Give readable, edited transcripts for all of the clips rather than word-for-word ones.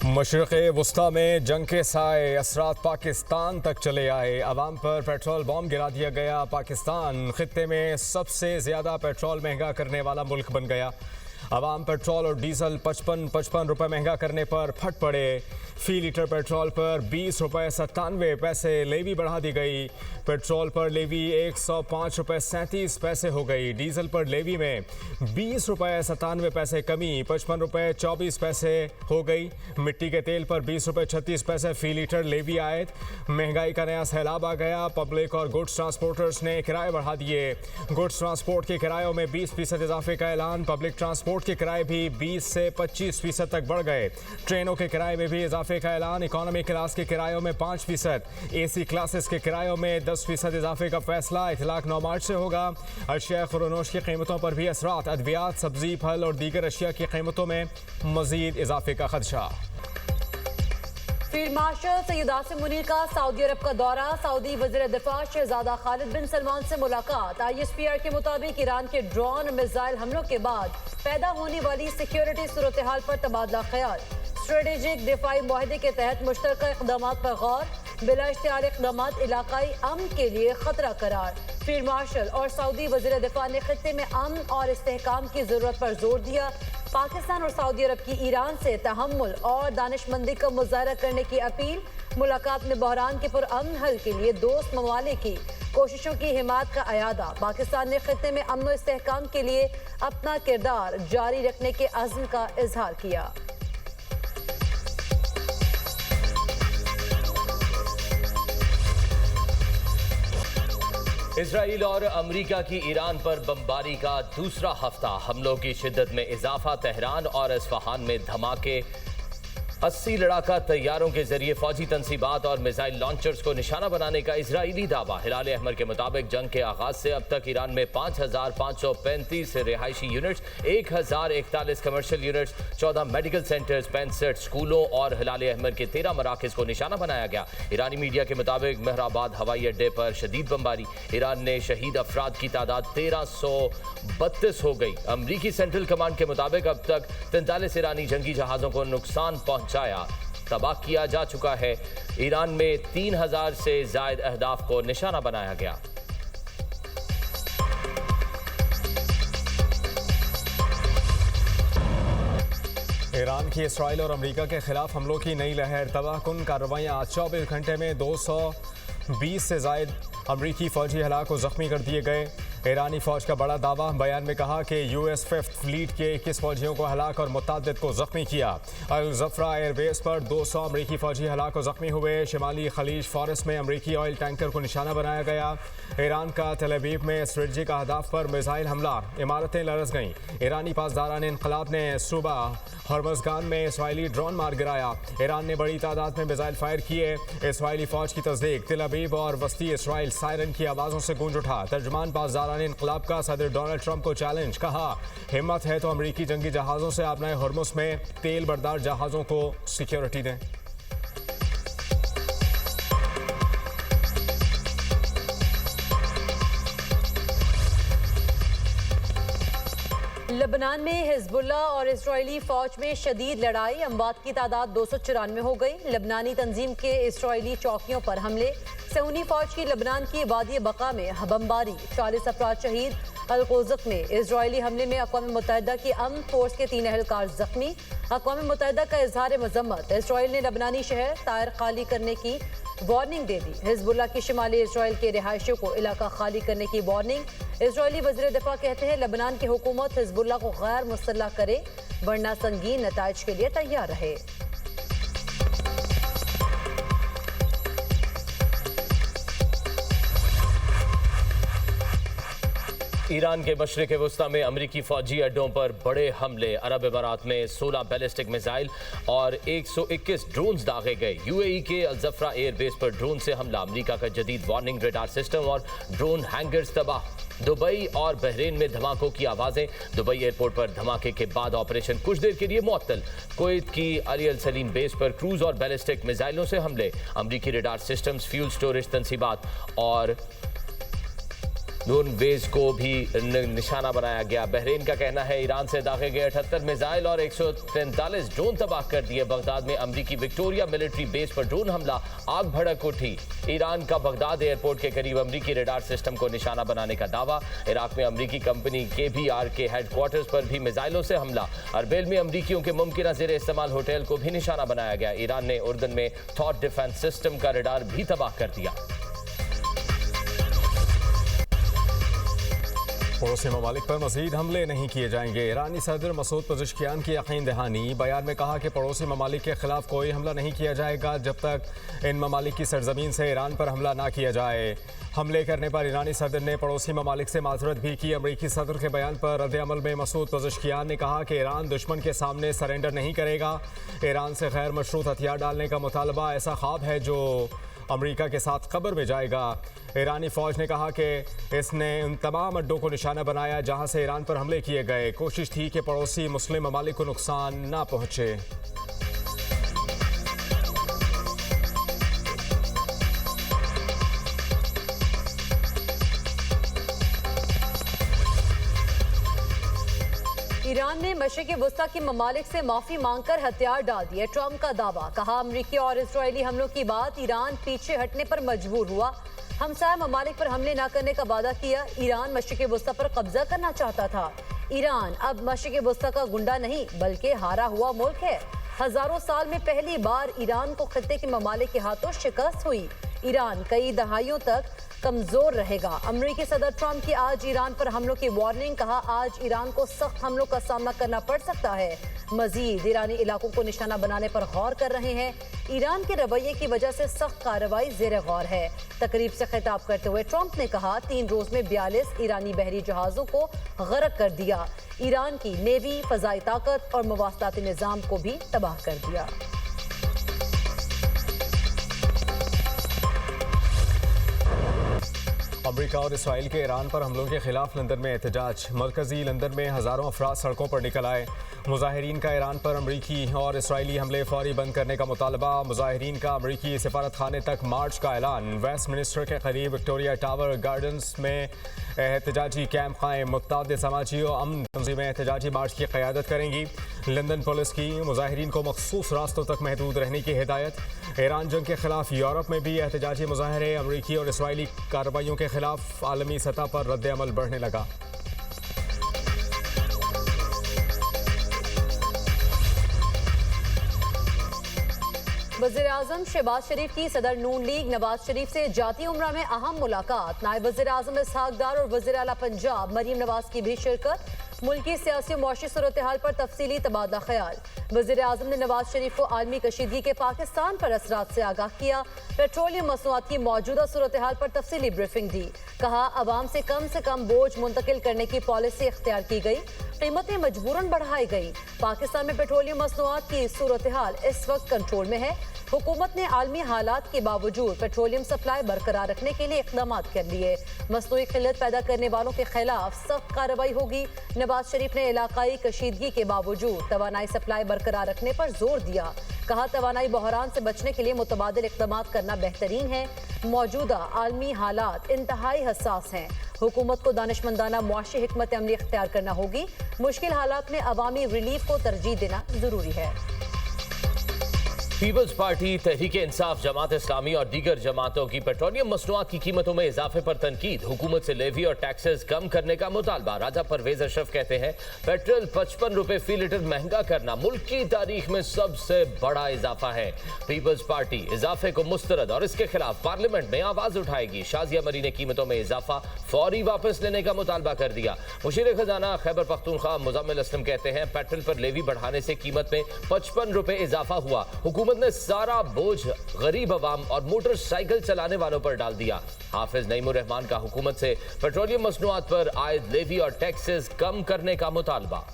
मशरिक़ वस्ता में जंग के साए असरात पाकिस्तान तक चले आए। अवाम पर पेट्रोल बम गिरा दिया गया। पाकिस्तान खित्ते में सबसे ज़्यादा पेट्रोल महंगा करने वाला मुल्क बन गया। अवाम पेट्रोल और डीजल 55 रुपये महंगा करने पर फट पड़े। फ़ी लीटर पेट्रोल पर 20 रुपये 97 पैसे लेवी बढ़ा दी गई। पेट्रोल पर लेवी 105 रुपये 37 पैसे हो गई। डीजल पर लेवी में 20 रुपये 97 पैसे कमी 55 रुपये 24 पैसे हो गई। मिट्टी के तेल पर 20 रुपये 36 पैसे फ़ी लीटर लेवी आयत। महंगाई का नया सैलाब आ गया। पब्लिक और गुड्स ट्रांसपोर्टर्स ने किराए बढ़ा दिए। गुड्स ट्रांसपोर्ट के किरायों में 20% इजाफे का ऐलान। पब्लिक ट्रांसपोर्ट के किराए भी 20 से 25% तक बढ़ गए। ट्रेनों के किराए में भी इजाफे का ऐलान। इकोनॉमी क्लास के किरायों में 5%, एसी क्लासेस के किरायों में 10% इजाफे का फैसला। इतलाक 9 मार्च से होगा। अशिया खुरोनोश की कीमतों पर भी असरात। अद्वियात, सब्जी, फल और दीगर अशिया की कीमतों में मजीद इजाफे का खदशा। फील्ड मार्शल सैयद आसिम मुनीर का सऊदी अरब का दौरा। सऊदी वज़ीर दिफा शहजादा खालिद बिन सलमान से मुलाकात। ISPR के मुताबिक ईरान के ड्रोन मिसाइल हमलों के बाद पैदा होने वाली सिक्योरिटी सूरत हाल पर तबादला ख्याल। स्ट्रेटेजिक दिफाई मुआहदे के तहत मुश्तरका इक़दाम पर गौर। बिला इख्तियार इक़दाम इलाकाई अमन के लिए खतरा करार। फील्ड मार्शल और सऊदी वज़ीर दिफा ने खित्ते में अमन और इस्तेहकाम की जरूरत पर जोर दिया। पाकिस्तान और सऊदी अरब की ईरान से तहम्मुल और दानिशमंदी का मुजाहरा करने की अपील। मुलाकात में बहरान के पुरअमन हल के लिए दोस्त ममालिक की कोशिशों की हिमायत का अयादा। पाकिस्तान ने खित्ते में अमन और इस्तेहकाम के लिए अपना किरदार जारी रखने के अज़्म का इजहार किया। इसराइल और अमेरिका की ईरान पर बमबारी का दूसरा हफ्ता। हमलों की शिद्दत में इजाफा। तेहरान और इस्फहान में धमाके। 80 लड़ाका तैयारों के जरिए फौजी तनसीबात और मिसाइल लॉन्चर्स को निशाना बनाने का इजरायली दावा। हिलाल अहमर के मुताबिक जंग के आगाज से अब तक ईरान में 5535 रिहायशी units, 1041 commercial units, 14 medical centres, 65 स्कूलों और हिलाल अहमर के 13 मराकज़ को निशाना बनाया गया। ईरानी मीडिया के मुताबिक मेहराबाद हवाई अड्डे पर शदीद बमबारी। ईरान ने शहीद अफराद की तादाद 1332 हो गई। अमरीकी सेंट्रल कमांड के मुताबिक अब तक 43 ईरानी जंगी जहाज़ों को नुकसान तबाह किया जा चुका है। ईरान में 3000 से ज्यादा अहदाफ को निशाना बनाया गया। ईरान की इसराइल और अमेरिका के खिलाफ हमलों की नई लहर। तबाहकुन कार्रवाइयाँ। 24 घंटे में 220 से ज्यादा अमरीकी फौजी हलाक और जख्मी कर दिए गए। ईरानी फौज का बड़ा दावा। बयान में कहा कि US 5th फ्लीट के 21 फौजियों को हलाक और मुतअद्दिद को जख्मी किया। अल जफरा एयरबेस पर 200 अमरीकी फौजी हलाक और जख्मी हुए। शिमाली खलीज फॉरेस्ट में अमरीकी ऑयल टैंकर को निशाना बनाया गया। ईरान का तेल अवीव में स्ट्रेटजिक अहदाफ पर मिसाइल हमला। इमारतें लरज़ गईं। ईरानी पासदारान इनकलाब ने सूबा हरमज़गान में इसराइली ड्रोन मार गिराया। ईरान ने बड़ी तादाद में मिसाइल फायर किए। इसराइली फौज की तस्दीक। तेल अवीव और वस्ती इसराइल सायरन की आवाज़ों से गूंज उठा। तर्जुमान पासदारान इनकलाब का सदर डोनाल्ड ट्रंप को चैलेंज। कहा, हिम्मत है तो अमरीकी जंगी जहाज़ों से आपने हरमुज़ में तेल बरदार जहाज़ों को सिक्योरिटी दें। लबनान में हिजबुल्लाह और इजरायली फौज में शदीद लड़ाई। अमवात की तादाद 294 हो गई। लबनानी तंजीम के इजरायली चौकियों पर हमले। सहूनी फौज की लबनान की वादी बका में बमबारी। 40 अफराद शहीद। अलकोज़क में इजरायली हमले में अक़वाम मुत्तहिदा की अमन फोर्स के 3 एहलकार जख्मी। अक़वाम मुत्तहिदा का इजहार मजम्मत। इजराइल ने लबनानी शहर तायर खाली करने की वार्निंग दे दी। हिजबुल्लाह की शिमाली इजराइल के रिहायशियों को इलाका खाली करने की वार्निंग। इजरायली वज़ीर दिफा कहते हैं लबनान की हुकूमत हिजबुल्लाह को गैर मुसल्लह करे वरना संगीन नताइज के लिए तैयार रहे। ईरान के मशरिक़ वस्ता में अमरीकी फौजी अड्डों पर बड़े हमले। अरब अमारात में 16 बैलिस्टिक मिसाइल और 121 ड्रोन्स दागे गए। UAE के अल जफरा एयरबेस पर ड्रोन से हमला। अमरीका का जदीद वार्निंग रेडार सिस्टम और ड्रोन हैंगर्स तबाह। दुबई और बहरीन में धमाकों की आवाज़ें। दुबई एयरपोर्ट पर धमाके के बाद ऑपरेशन कुछ देर के लिए मुअत्तल। कुवैत की अली अल सलीम बेस पर क्रूज और बैलिस्टिक मिसाइलों से हमले। अमरीकी रेडार सिस्टम्स, फ्यूल स्टोरेज तनसीबात और नून बेस को भी निशाना बनाया गया। बहरीन का कहना है ईरान से दागे गए 78 मिसाइल और 143 ड्रोन तबाह कर दिए। बगदाद में अमरीकी विक्टोरिया मिलिट्री बेस पर ड्रोन हमला, आग भड़क उठी। ईरान का बगदाद एयरपोर्ट के करीब अमरीकी रेडार सिस्टम को निशाना बनाने का दावा। इराक में अमरीकी कंपनी KBR के हेडक्वार्टर्स पर भी मिसाइलों से हमला। अरबेल में अमरीकियों के मुमकिन ज़ेरे इस्तेमाल होटल को भी निशाना बनाया गया। ईरान ने उर्दन में थॉट डिफेंस सिस्टम का रेडार भी तबाह कर दिया। पड़ोसी ममालिक पर मजीद हमले नहीं किए जाएंगे। ईरानी सदर मसूद पज़ेश्कियान की यकीन दहानी। बयान में कहा कि पड़ोसी ममालिक के खिलाफ कोई हमला नहीं किया जाएगा जब तक इन ममालिक की सरजमीन से ईरान पर हमला ना किया जाए। हमले करने पर ईरानी सदर ने पड़ोसी ममालिक से माजरत भी की। अमरीकी सदर के बयान पर रद्द-ए-अमल में मसूद पज़ेश्कियान ने कहा कि ईरान दुश्मन के सामने सरेंडर नहीं करेगा। ईरान से गैर मशरूत हथियार डालने का मुतालबा ऐसा ख्वाब है जो अमेरिका के साथ कब्र में जाएगा। ईरानी फौज ने कहा कि इसने उन तमाम अड्डों को निशाना बनाया जहां से ईरान पर हमले किए गए। कोशिश थी कि पड़ोसी मुस्लिम ममालिक को नुकसान ना पहुंचे। ईरान ने मशरिक़ वस्ता की ममालिक से माफी मांगकर हथियार डाल दिए। ट्रंप का दावा, कहा अमरीकी और इजरायली हमलों की बात ईरान पीछे हटने पर मजबूर हुआ। हमसाया ममालिक पर हमले न करने का वादा किया। ईरान मशरिक़ वस्ता पर कब्जा करना चाहता था। ईरान अब मशरिक़ वस्ता का गुंडा नहीं बल्कि हारा हुआ मुल्क है। हजारों साल में पहली बार ईरान को खत्ते के ममालिक के हाथों शिकस्त हुई। ईरान कई दहाइयों तक कमजोर रहेगा। अमेरिकी सदर ट्रंप की आज ईरान पर हमलों की वार्निंग, कहा आज ईरान को सख्त हमलों का सामना करना पड़ सकता है। मजीद ईरानी इलाकों को निशाना बनाने पर गौर कर रहे हैं। ईरान के रवैये की वजह से सख्त कार्रवाई ज़ेरे गौर है। तकरीब से खिताब करते हुए ट्रंप ने कहा 3 रोज में 42 ईरानी बहरी जहाजों को गर्क कर दिया। ईरान की नेवी, फजाई ताकत और मवासलाती निज़ाम को भी तबाह कर दिया। अमेरिका और इसराइल के ईरान पर हमलों के खिलाफ लंदन में एहतजाज। मरकजी लंदन में हज़ारों अफराद सड़कों पर निकल आए। मुजाहिरीन का ईरान पर अमरीकी और इसराइली हमले फौरी बंद करने का मुतालबा। मुजाहिरीन का अमरीकी सफारत खाने तक मार्च का ऐलान। वेस्ट मिनिस्टर के करीब विक्टोरिया टावर गार्डन्स में एहतजाजी कैंप कायम। मुतअद्दिद समाजी और अमन तंजीमें एहतजाजी मार्च की क़यादत करेंगी। लंदन पुलिस की मुजाहिरीन को मखसूस रास्तों तक महदूद रहने की हिदायत। ईरान जंग के खिलाफ यूरोप में भी एहतजाजी मुजाहरे। अमरीकी और इसराइली कार्रवाइयों के खिलाफ आलमी सतह पर रद्द-ए-अमल बढ़ने लगा। वज़ीर आज़म शहबाज शरीफ की सदर नून लीग नवाज शरीफ से जाती उम्रा में अहम मुलाकात। नायब वज़ीर आज़म इसहाक डार और वज़ीर आला पंजाब मरीम नवाज की भी शिरकत। मुल्की सियासी और मौशी सूरत हाल पर तफसीली तबादला ख्याल। वज़ीर आज़म ने नवाज शरीफ को आलमी कशीदगी के पाकिस्तान पर असरात से आगाह किया। पेट्रोलियम मसनूआत की मौजूदा सूरत हाल पर तफसीली ब्रीफिंग दी। कहा अवाम से कम बोझ मुंतकिल करने की पॉलिसी इख्तियार की गई। कीमतें मजबूरन बढ़ाई गई। पाकिस्तान में पेट्रोलियम मसनूआत की सूरत हाल इस वक्त कंट्रोल में है। हुकूमत ने आलमी हालात के बावजूद पेट्रोलियम सप्लाई बरकरार रखने के लिए इक़दाम कर लिए। मसनूई किल्लत पैदा करने वालों के खिलाफ सख्त कार्रवाई होगी। नवाज शरीफ ने इलाकाई कशीदगी के बावजूद तवानाई सप्लाई बरकरार रखने पर जोर दिया। कहा तवानाई बहरान से बचने के लिए मुतबादिल इक़दाम करना बेहतरीन है। मौजूदा आलमी हालात इंतहाई हसास हैं। हुकूमत को दानिशमंदाना मुआशी हिकमत अमली इख्तियार करना होगी। मुश्किल हालात में अवामी रिलीफ को तरजीह देना जरूरी है। पीपल्स पार्टी, तहरीक इंसाफ, जमात इस्लामी और दीगर जमातों की पेट्रोलियम मसनूआत की कीमतों में इजाफे पर तनकीद। हुकूमत से लेवी और टैक्सेस कम करने का मुतालबा। राजा परवेज अशरफ कहते हैं पेट्रोल 55 रुपए फी लीटर महंगा करना मुल्क की तारीख में सबसे बड़ा इजाफा है। पीपल्स पार्टी इजाफे को मुस्तरद और इसके खिलाफ पार्लियामेंट में आवाज उठाएगी। शाजिया मरी ने कीमतों में इजाफा फौरी वापस लेने का मुतालबा कर दिया। मुशीर खजाना खैबर पख्तूनख्वा मुजम्मिल असलम कहते हैं पेट्रोल पर लेवी बढ़ाने से कीमत में 55 रुपए इजाफा हुआ। हुकूमत ने सारा बोझ गरीब अवाम और मोटरसाइकिल चलाने वालों पर डाल दिया। हाफिज नईमुर रहमान का हुकूमत से पेट्रोलियम मसनूआत पर आयद लेवी और टैक्सेस कम करने का मुतालबा।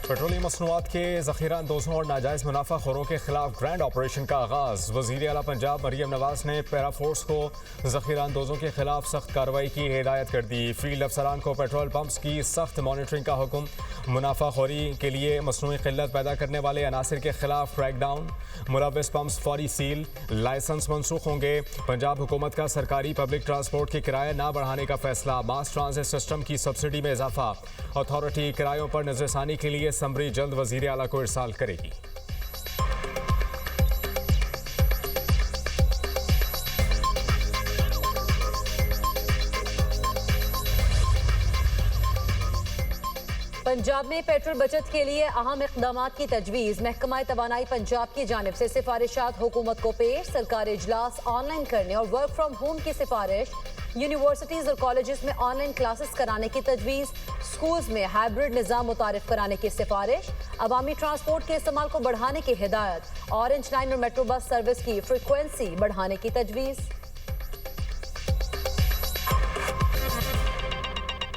पेट्रोलियम मसनूआत के ज़ख़ीरा अंदोज़ों और नाजायज़ मुनाफाखोरों के खिलाफ ग्रैंड ऑपरेशन का आगाज़। वज़ीर आला पंजाब मरियम नवाज ने पैरा फोर्स को ज़ख़ीरा अंदोज़ों के खिलाफ सख्त कार्रवाई की हिदायत कर दी। फील्ड अफसरान को पेट्रोल पंप्स की सख्त मॉनिटरिंग का हुक्म। मुनाफाखोरी के लिए मसनूई क़िल्लत पैदा करने वाले अनासिर के खिलाफ क्रैकडाउन। मुलव्वस पंप्स फौरी सील। लाइसेंस मनसूख होंगे। पंजाब हुकूमत का सरकारी पब्लिक ट्रांसपोर्ट के किराए ना बढ़ाने का फैसला। मास ट्रांजिट सिस्टम की सब्सिडी में इजाफा। अथॉरिटी किरायों पर नजरसानी के लिए समरी जल्द वजीर आला को इरसाल करेगी। पंजाब में पेट्रोल बचत के लिए अहम इक़दाम की तजवीज़। महकमा तवानाई पंजाब की जानिब से सिफारिशात हुकूमत को पेश। सरकारी इजलास ऑनलाइन करने और वर्क फ्राम होम की सिफारिश। यूनिवर्सिटीज़ और कॉलेजेस में ऑनलाइन क्लासेस कराने की तजवीज़। स्कूल्स में हाइब्रिड निज़ाम मुतारिफ कराने की सिफारिश। अवामी ट्रांसपोर्ट के इस्तेमाल को बढ़ाने की हिदायत। ऑरेंज लाइन और मेट्रो बस सर्विस की फ्रिक्वेंसी बढ़ाने की तजवीज़।